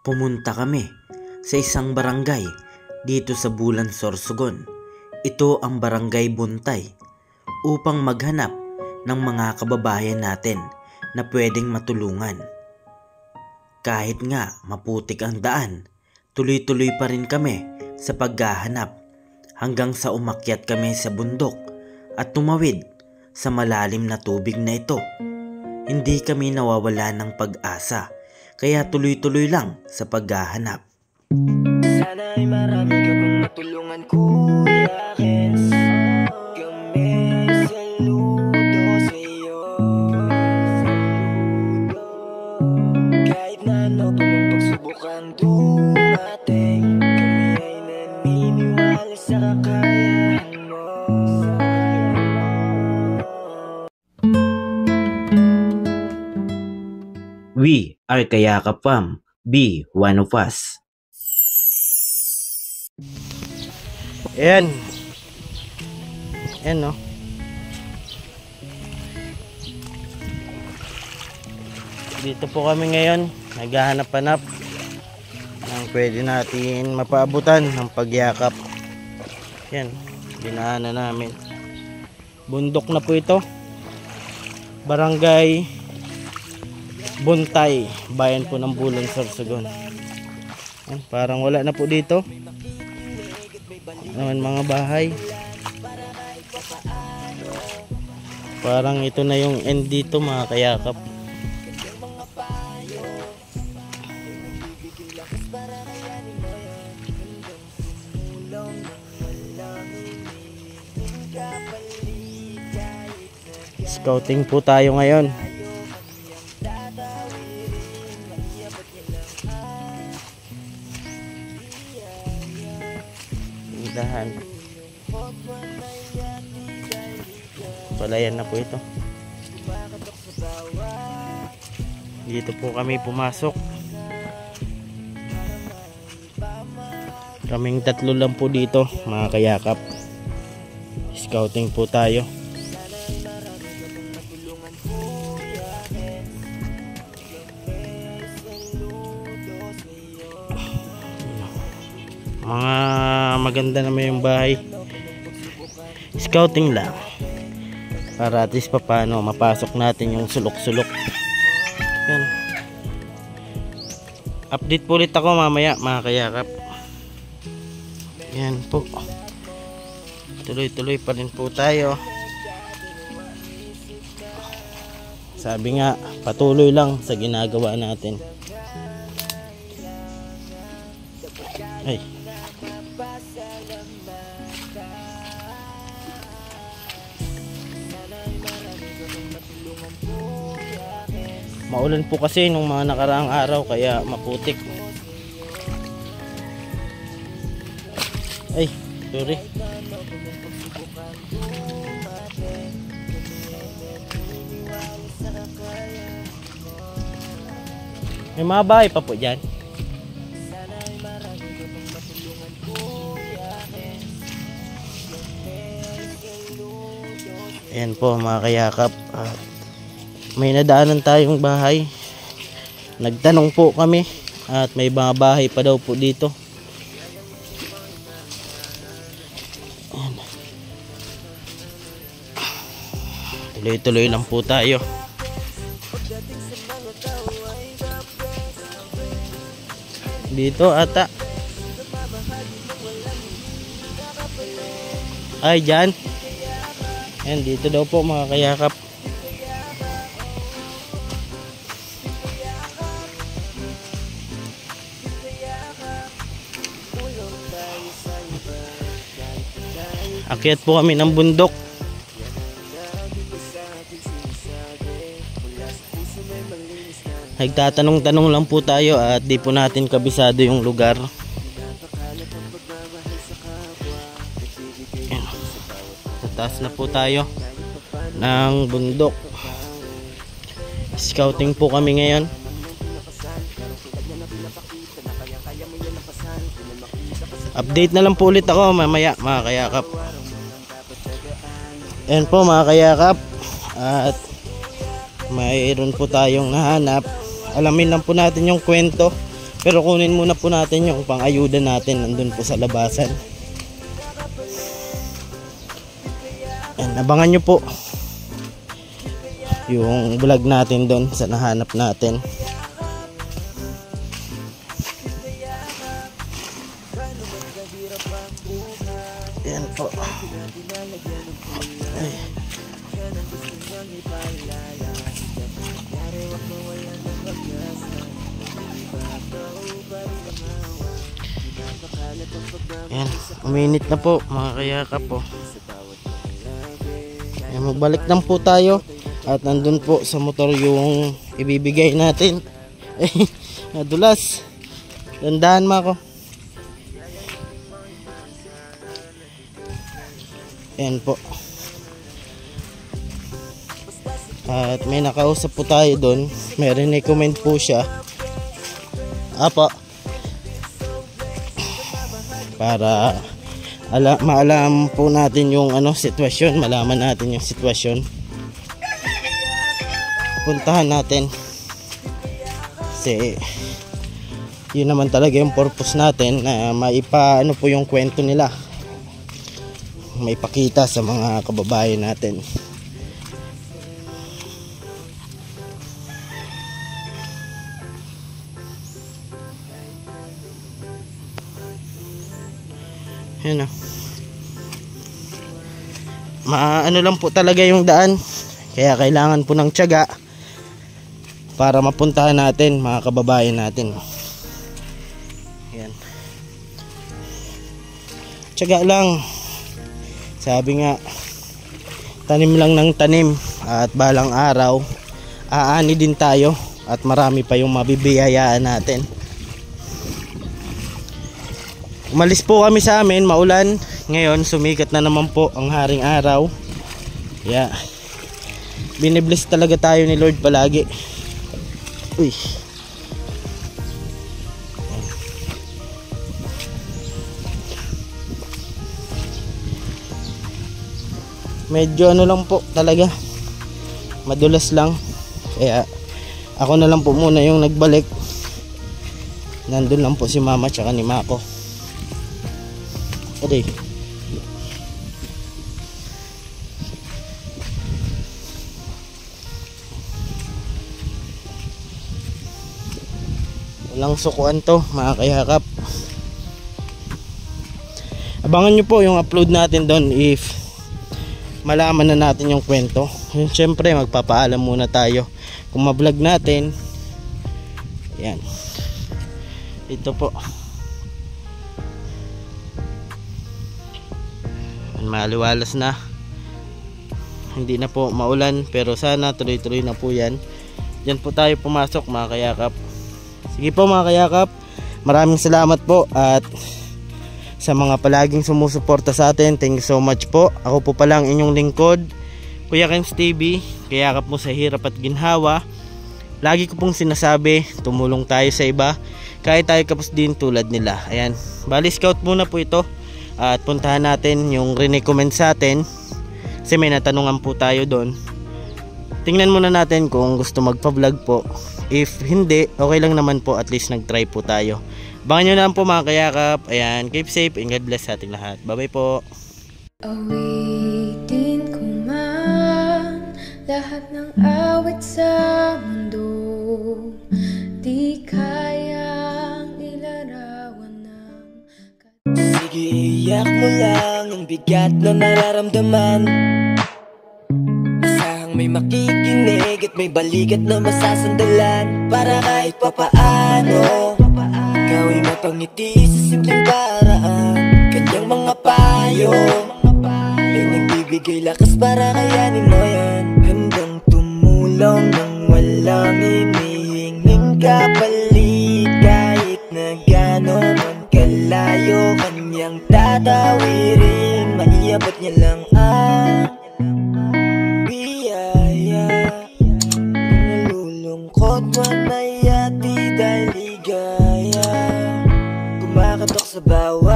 Pumunta kami sa isang barangay dito sa Bulan, Sorsogon. Ito ang Barangay Buntay upang maghanap ng mga kababayan natin na pwedeng matulungan. Kahit nga maputik ang daan, tuloy-tuloy pa rin kami sa paghahanap hanggang sa umakyat kami sa bundok at tumawid sa malalim na tubig na ito. Hindi kami nawawala ng pag-asa, kaya tuloy-tuloy lang sa paghahanap. Sana ay marami ka pang matulungan, Kuya Kens. Kami saludo sa iyo. Kahit na ano pa mang pagsubukang dumating, kami ay naniniwala sa kakayahan mo. We are Kayakap Fam. Be one of us. Ayan. Ayan, no? Dito po kami ngayon. Naghahanap-hanap ng pwede natin mapaabutan ng pagyakap. Ayan. Dinaanan namin. Bundok na po ito. Barangay Buntay. Bayan po ng Bulan, Sorsogon. Ayan. Parang wala na po dito naman mga bahay. Parang ito na yung end dito mga kayakap. Scouting po tayo ngayon. Dahan. Palayan na po ito. Dito po kami pumasok. Kaming tatlo lang po dito mga kayakap. Scouting po tayo. Mga maganda naman yung bahay. Scouting lang para at least paano mapasok natin yung sulok-sulok. Yan. Update po ulit ako mamaya mga kayakap. Yan po. Tuloy-tuloy pa rin po tayo. Sabi nga, patuloy lang sa ginagawa natin. Ay. Maulan po kasi nung mga nakaraang araw kaya maputik. Ay, sorry. May mga bahay pa po dyan. Ayan po mga kayakap. May nadaanan tayong bahay. Nagtanong po kami at may mga bahay pa daw po dito. Ayan. Tuloy-tuloy lang po tayo. Dito ata. Ay, dyan. Ayan, dito daw po mga kayakap. Akyat po kami ng bundok. Nagtatanong-tanong lang po tayo at di po natin kabisado yung lugar. Tataas na po tayo ng bundok. Scouting po kami ngayon. Update na lang po ulit ako mamaya mga kayakap. Ayan po mga kayakap. At mayroon po tayong nahanap. Alamin lang po natin yung kwento Pero kunin muna po natin yung pang-ayuda natin nandun po sa labasan. And abangan nyo po yung vlog natin doon sa nahanap natin. Yan po. Ay. Yan, uminit na po mga kayakap po. Yan, magbalik lang po tayo. At nandun po sa motor yung ibibigay natin. Nadulas. Dandahan mo ako. Yan po. At may nakausap po tayo doon. May recommend po siya. Apa. Para maalam po natin yung sitwasyon, malaman natin yung sitwasyon. Puntahan natin. Kasi yun naman talaga yung purpose natin, na maipa po yung kwento nila. Maipakita sa mga kababayan natin. Yan lang po talaga yung daan. Kaya kailangan po ng tiyaga para mapuntahan natin mga kababayan natin. Yan. Tiyaga lang. Sabi nga, tanim lang ng tanim. At balang araw, aani din tayo. At marami pa yung mabibiyayaan natin. Umalis po kami sa amin, maulan. Ngayon, sumikat na naman po ang haring araw. Yeah. Binibless talaga tayo ni Lord palagi. Uy. Medyo lang po talaga. Madulas lang. Kaya ako na lang po muna yung nagbalik. Nandun lang po si Mama tsaka ni Mako. Aday. Walang sukuan to mga kayakap. Abangan nyo po yung upload natin doon if malaman na natin yung kwento. Siyempre magpapaalam muna tayo kung ma-vlog natin. Yan. Ito po. Maliwalas na. Hindi na po maulan, pero sana tuloy-tuloy na po yan. Diyan po tayo pumasok mga kayakap. Sige po mga kayakap, maraming salamat po. At sa mga palaging sumusuporta sa atin, thank you so much po. Ako po palang inyong lingkod, Kuya Kenz TV. Kayakap mo sa hirap at ginhawa. Lagi ko pong sinasabi, tumulong tayo sa iba, kahit tayo kapos din tulad nila. Ayan, bali scout muna po ito. At puntahan natin yung recommend sa atin. Kasi may natanungan po tayo doon. Tingnan muna natin kung gusto magpa-vlog po. If hindi, okay lang naman po. At least nag-try po tayo. Abangan nyo lang po mga kayakap. Ayan, keep safe and God bless sa ating lahat. Bye bye po. Awitin ko man lahat ng awit sa mundo. Di kayang ilarawan ng Sige, iyak mo lang ang bigat na nararamdaman. Asahang may makikinig at may balikat na masasandalan. Para kahit papaano ikaw ay mapangiti sa simpleng paraan. Kanyang mga payo ay nagbibigay lakas para kayanin mo yan. Handang tumulong nang walang hinihinging kapalit. Kahit na gano'n man kalayo kanyang tatawirin, maiabot niya lang ang biyaya. Nalulungkot man ay ati dahil ligaya, kumakatok sa bawat